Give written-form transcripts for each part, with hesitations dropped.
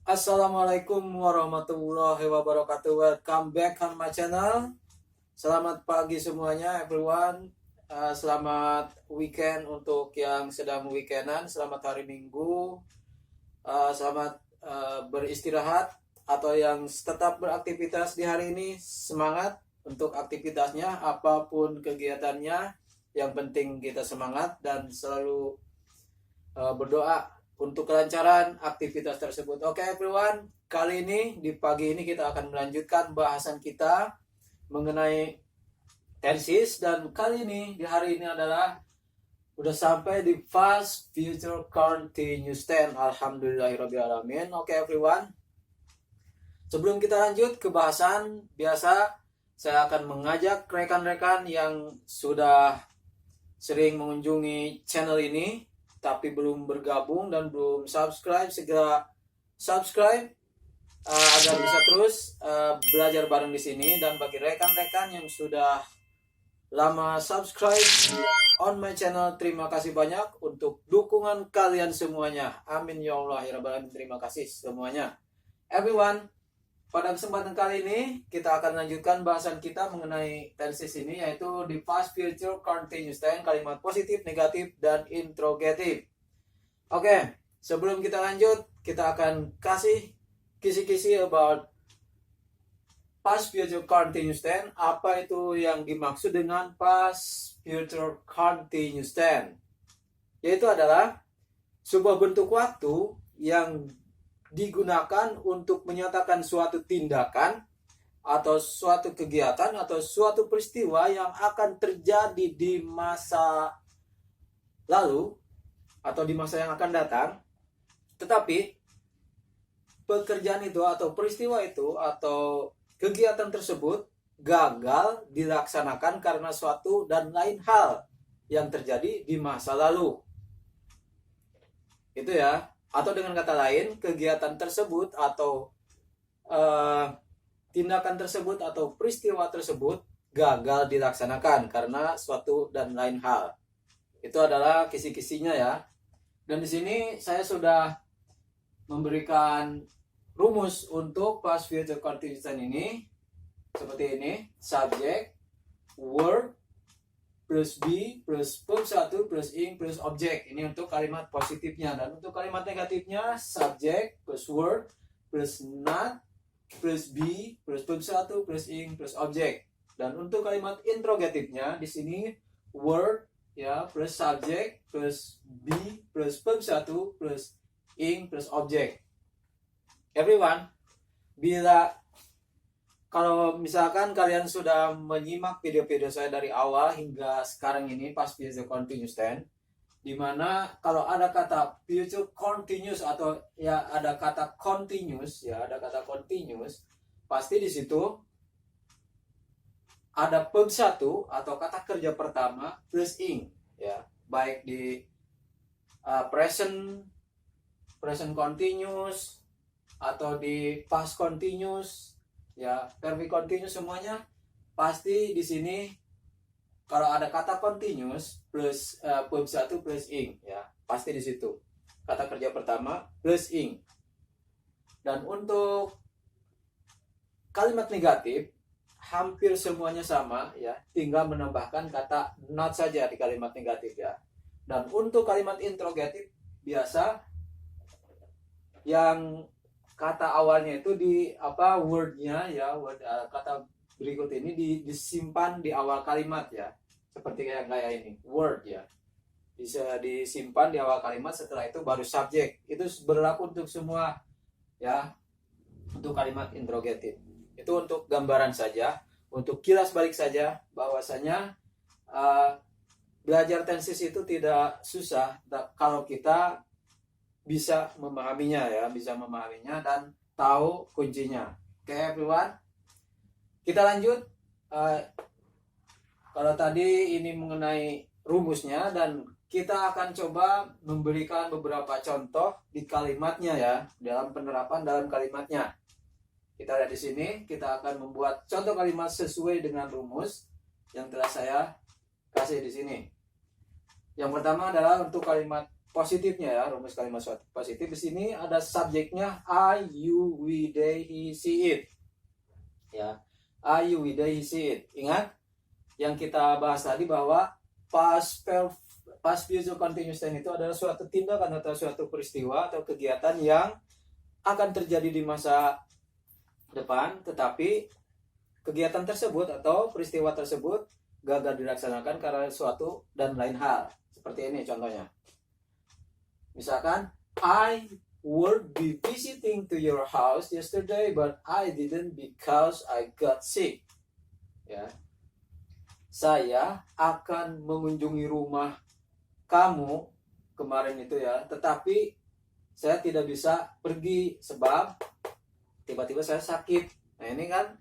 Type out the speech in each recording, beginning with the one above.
Assalamualaikum warahmatullahi wabarakatuh. Welcome back on my channel. Selamat pagi semuanya, everyone. Selamat weekend untuk yang sedang weekendan. Selamat hari Minggu. Selamat beristirahat atau yang tetap beraktivitas di hari ini. Semangat untuk aktivitasnya, apapun kegiatannya. Yang penting kita semangat dan selalu berdoa untuk kelancaran aktivitas tersebut. Oke everyone, kali ini di pagi ini kita akan melanjutkan bahasan kita mengenai tesis, dan kali ini di hari ini adalah udah sampai di past future continuous tense. Alhamdulillahirobbilalamin. Oke everyone, sebelum kita lanjut ke bahasan biasa, saya akan mengajak rekan-rekan yang sudah sering mengunjungi channel ini tapi belum bergabung dan belum subscribe, segera subscribe agar bisa terus belajar bareng di sini. Dan bagi rekan-rekan yang sudah lama subscribe on my channel, terima kasih banyak untuk dukungan kalian semuanya. Amin ya Allah ya Rabbal Alamin. Terima kasih semuanya. Everyone, pada kesempatan kali ini kita akan lanjutkan bahasan kita mengenai tenses ini, yaitu di past future continuous tense, kalimat positif, negatif, dan interrogatif. Oke, sebelum kita lanjut, kita akan kasih kisi-kisi about past future continuous tense. Apa itu yang dimaksud dengan past future continuous tense? Yaitu adalah sebuah bentuk waktu yang digunakan untuk menyatakan suatu tindakan atau suatu kegiatan atau suatu peristiwa yang akan terjadi di masa lalu atau di masa yang akan datang, tetapi pekerjaan itu atau peristiwa itu atau kegiatan tersebut gagal dilaksanakan karena suatu dan lain hal yang terjadi di masa lalu. Itu ya. Atau dengan kata lain, kegiatan tersebut atau tindakan tersebut atau peristiwa tersebut gagal dilaksanakan karena suatu dan lain hal. Itu adalah kisi-kisinya ya. Dan di sini saya sudah memberikan rumus untuk past future continuous tense ini seperti ini: subject, word, plus be, plus verb 1, plus ing, plus object. Ini untuk kalimat positifnya. Dan untuk kalimat negatifnya, subject, plus word, plus not, plus be, plus verb 1, plus ing, plus object. Dan untuk kalimat interrogatifnya, di sini word, ya, plus subject, plus be, plus verb 1, plus ing, plus object. Everyone, kalau misalkan kalian sudah menyimak video-video saya dari awal hingga sekarang ini past future continuous tense, dimana kalau ada kata future continuous atau ya ada kata continuous, pasti di situ ada verb 1 atau kata kerja pertama plus ing, ya, baik di present continuous atau di past continuous, ya, perfect continuous, semuanya pasti di sini kalau ada kata continuous plus verb 1 plus ing, ya, pasti di situ kata kerja pertama plus ing. Dan untuk kalimat negatif hampir semuanya sama, ya, tinggal menambahkan kata not saja di kalimat negatif, ya. Dan untuk kalimat interrogatif biasa yang kata awalnya itu di wordnya, ya, kata berikut ini disimpan di awal kalimat, ya, seperti kayak ini word, ya, bisa disimpan di awal kalimat, setelah itu baru subjek. Itu berlaku untuk semua, ya, untuk kalimat interrogatif. Itu untuk gambaran saja, untuk kilas balik saja bahwasanya belajar tenses itu tidak susah kalau kita bisa memahaminya, ya, dan tahu kuncinya. Oke everyone, kita lanjut. Kalau tadi ini mengenai rumusnya, dan kita akan coba memberikan beberapa contoh di kalimatnya, ya, dalam penerapan dalam kalimatnya. Kita lihat di sini, kita akan membuat contoh kalimat sesuai dengan rumus yang telah saya kasih di sini. Yang pertama adalah untuk kalimat positifnya ya, rumus kalimat suatu positif. Di sini ada subjeknya I, you, we, they, he, she, it. Ya, I, you, we, they, he, she, it. Ingat yang kita bahas tadi bahwa past future continuous tense itu adalah suatu tindakan atau suatu peristiwa atau kegiatan yang akan terjadi di masa depan, tetapi kegiatan tersebut atau peristiwa tersebut gagal dilaksanakan karena suatu dan lain hal. Seperti ini contohnya. Misalkan, I would be visiting to your house yesterday, but I didn't because I got sick. Ya, saya akan mengunjungi rumah kamu kemarin itu ya, tetapi saya tidak bisa pergi sebab tiba-tiba saya sakit. Nah ini kan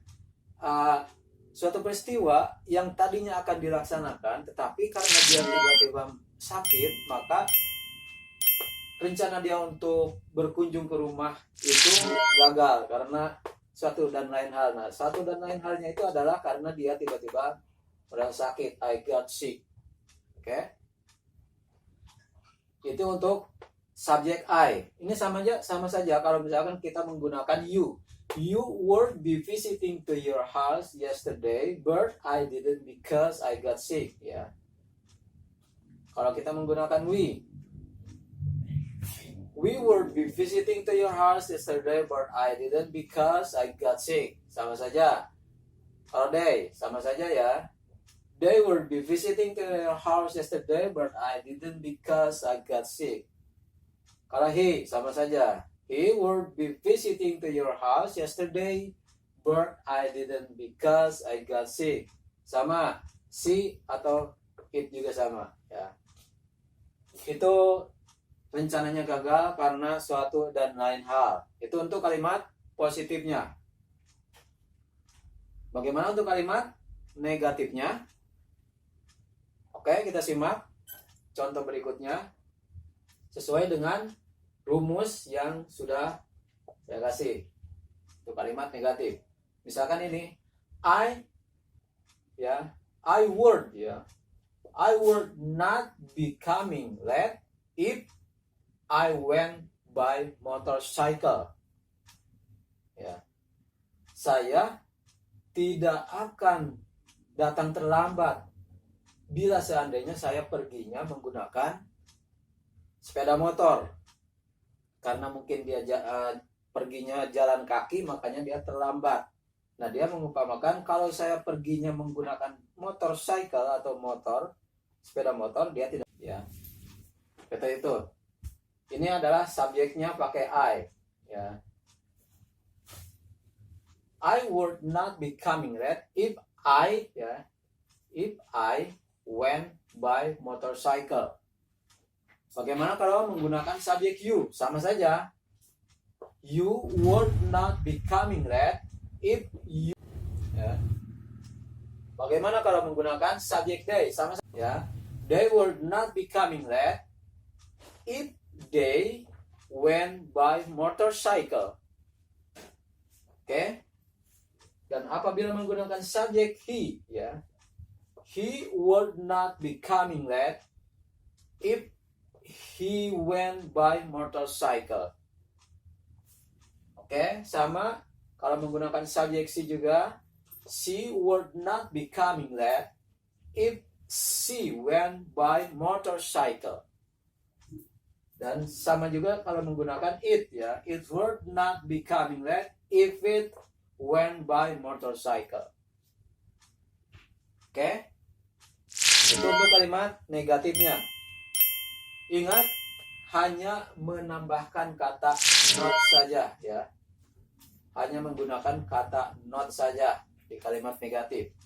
suatu peristiwa yang tadinya akan dilaksanakan, tetapi karena dia tiba-tiba sakit, maka rencana dia untuk berkunjung ke rumah itu gagal karena satu dan lain hal. Nah, satu dan lain halnya itu adalah karena dia tiba-tiba merasa sakit. I got sick. Oke. Itu untuk subjek I. Ini sama saja kalau misalkan kita menggunakan you. You would be visiting to your house yesterday, but I didn't because I got sick. Ya. Kalau kita menggunakan we would be visiting to your house yesterday, but I didn't because I got sick. Sama saja. Kalau they, sama saja ya. They would be visiting to your house yesterday, but I didn't because I got sick. Kalau he, sama saja. He would be visiting to your house yesterday, but I didn't because I got sick. Sama. She atau it juga sama. Ya. Itu rencananya gagal karena suatu dan lain hal. Itu untuk kalimat positifnya. Bagaimana untuk kalimat negatifnya? Oke, kita simak contoh berikutnya sesuai dengan rumus yang sudah saya kasih. Untuk kalimat negatif. Misalkan ini I would not be coming late if I went by motorcycle. Ya. Saya tidak akan datang terlambat bila seandainya saya perginya menggunakan sepeda motor. Karena mungkin dia perginya jalan kaki, makanya dia terlambat. Nah, dia mengumpamakan kalau saya perginya menggunakan motorcycle atau sepeda motor, dia tidak. Ya. Seperti itu. Ini adalah subjeknya pakai I. Ya. I would not be coming late if I went by motorcycle. Bagaimana kalau menggunakan subjek you? Sama saja. You would not be coming late if you. Ya. Bagaimana kalau menggunakan subjek they? Sama saja. Ya. They would not be coming late if they went by motorcycle. Oke. Dan apabila menggunakan subjek he, ya, he would not be coming late if he went by motorcycle. Oke, sama kalau menggunakan subjek she juga, she would not be coming late if she went by motorcycle. Dan sama juga kalau menggunakan it, ya, it would not be coming late if it went by motorcycle. Oke? Itu untuk kalimat negatifnya. Ingat, hanya menambahkan kata not saja, ya. Hanya menggunakan kata not saja di kalimat negatif.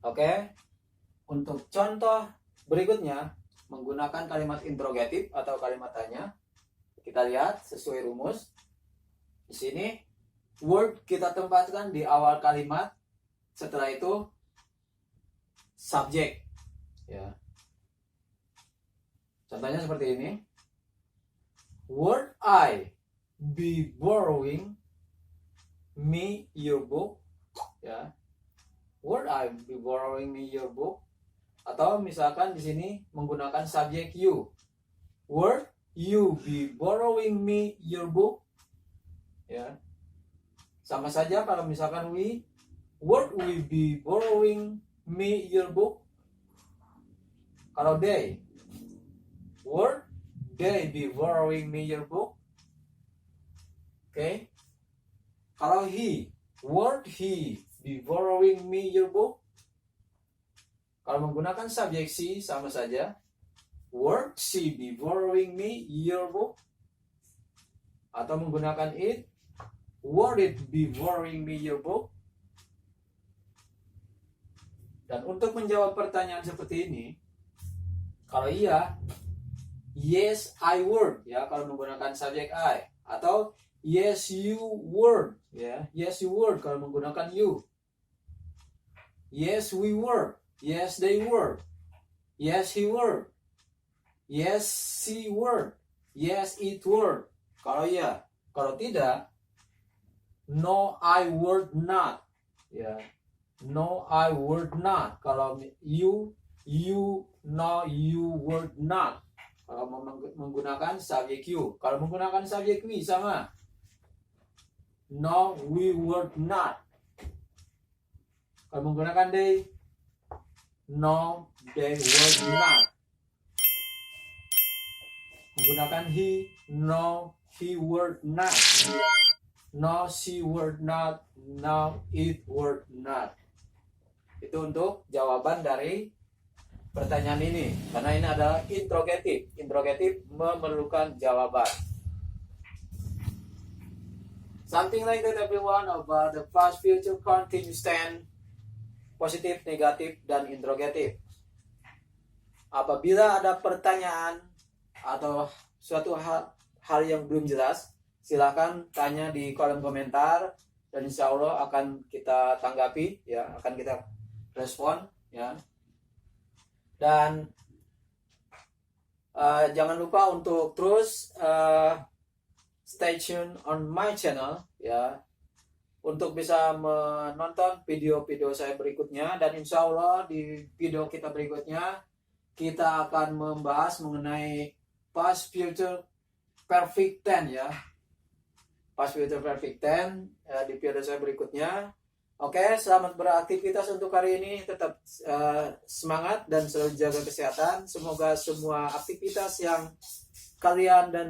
Oke? Untuk contoh berikutnya, menggunakan kalimat interrogatif atau kalimat tanya. Kita lihat sesuai rumus. Di sini word kita tempatkan di awal kalimat, setelah itu subjek. Ya. Contohnya seperti ini. Would I be borrowing me your book? Ya. Would I be borrowing me your book? Atau misalkan di sini menggunakan subjek you. Would you be borrowing me your book? Ya. Sama saja kalau misalkan would we be borrowing me your book? Kalau they, would they be borrowing me your book? Okay. Kalau he, would he be borrowing me your book? Kalau menggunakan subjek she sama saja. Would she be borrowing me your book? Atau menggunakan it, would it be borrowing me your book? Dan untuk menjawab pertanyaan seperti ini, kalau iya, yes I would, ya, kalau menggunakan subjek I. Atau yes you would, ya, yes you would kalau menggunakan you. Yes we were, yes they were, yes he were, yes she were, yes it were. Kalau iya, kalau tidak, no I would not, ya. No I would not. Kalau you, no you would not. Kalau menggunakan subjek you. Kalau menggunakan subjek we sama. No we would not. Kalau menggunakan they, no they would not. Menggunakan he, no he would not. No she would not. No it would not. Itu untuk jawaban dari pertanyaan ini. Karena ini adalah interrogative. Interrogative memerlukan jawaban. Something like that everyone about the past, future, continuous tense, positif, negatif, dan interrogative. Apabila ada pertanyaan atau suatu hal yang belum jelas, silakan tanya di kolom komentar dan insya Allah akan kita tanggapi, ya, akan kita respon, ya. Dan jangan lupa untuk terus stay tune on my channel, ya, untuk bisa menonton video-video saya berikutnya. Dan insya Allah di video kita berikutnya kita akan membahas mengenai past, future, perfect tense, ya, past, future, perfect tense di video saya berikutnya. Oke, selamat beraktivitas untuk hari ini. Tetap semangat dan selalu jaga kesehatan. Semoga semua aktivitas yang kalian dan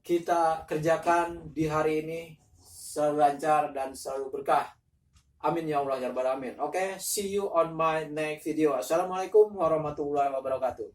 kita kerjakan di hari ini selalu lancar dan selalu berkah. Amin ya Allah ya Rabbal Alamin. Oke, see you on my next video. Assalamualaikum warahmatullahi wabarakatuh.